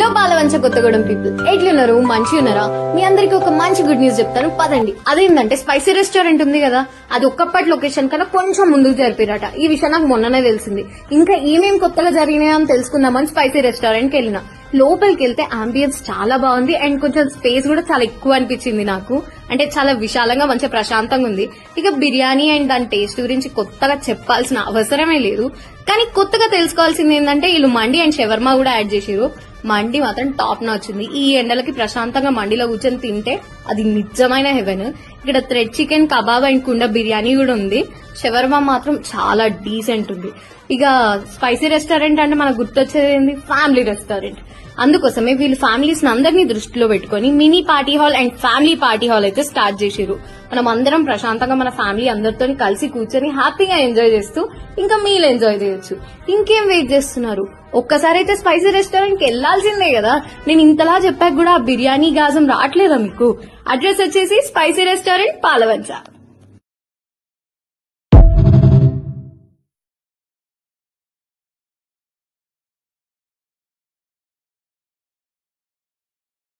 Hello Palvancha Kothagudem people, ఎట్లున్నారు? మంచి ఉన్నారా? మీ అందరికి ఒక మంచి గుడ్ న్యూస్ చెప్తాను పదండి. అదేంటంటే స్పైసీ రెస్టారెంట్ ఉంది కదా, అది ఒక్కప్పటి లొకేషన్ కన్నా కొంచెం ముందుకు జరిపిరట. ఈ విషయం నాకు మొన్ననే తెలిసింది. ఇంకా ఏమేం కొత్తగా జరిగినాయో అని తెలుసుకుందామని స్పైసీ రెస్టారెంట్ కి వెళ్ళిన. లోపలికి వెళ్తే అంబియన్స్ చాలా బాగుంది అండ్ కొంచెం స్పేస్ కూడా చాలా ఎక్కువ అనిపించింది నాకు. అంటే చాలా విశాలంగా మంచిగా ప్రశాంతంగా ఉంది. ఇక బిర్యానీ అండ్ దాని టేస్ట్ గురించి కొత్తగా చెప్పాల్సిన అవసరమే లేదు. కానీ కొత్తగా తెలుసుకోవాల్సింది ఏంటంటే వీళ్ళు మండి అండ్ షవర్మా కూడా యాడ్ చేసారు. మండి మాత్రం టాప్ నాచ్ ఉంది. ఈ ఎండలకి ప్రశాంతంగా మండిలో కూర్చొని తింటే అది నిజమైన హెవెన్. ఇక్కడ థ్రెడ్ చికెన్, కబాబ్ అండ్ కుండ బిర్యానీ కూడా ఉంది. షవర్మా మాత్రం చాలా డీసెంట్ ఉంది. ఇక స్పైసీ రెస్టారెంట్ అంటే మనకు గుర్తొచ్చేది ఏంది? Family restaurant. అందుకోసమే వీళ్ళు ఫ్యామిలీస్ అందరినీ దృష్టిలో పెట్టుకుని mini party hall and family party hall అయితే స్టార్ట్ చేశారు. మనం అందరం ప్రశాంతంగా మన ఫ్యామిలీ అందరితో కలిసి కూర్చొని హ్యాపీగా ఎంజాయ్ చేస్తూ ఇంకా మీల్ ఎంజాయ్ చేయొచ్చు. ఇంకేం వెయిట్ చేస్తున్నారు? ఒక్కసారి అయితే స్పైసీ రెస్టారెంట్ కి వెళ్లాల్సిందే కదా. నేను ఇంతలా చెప్పాక కూడా బిర్యానీ గాజం రావట్లేదా మీకు? అడ్రస్ వచ్చేసి స్పైసీ రెస్టారెంట్ పాలవంచ.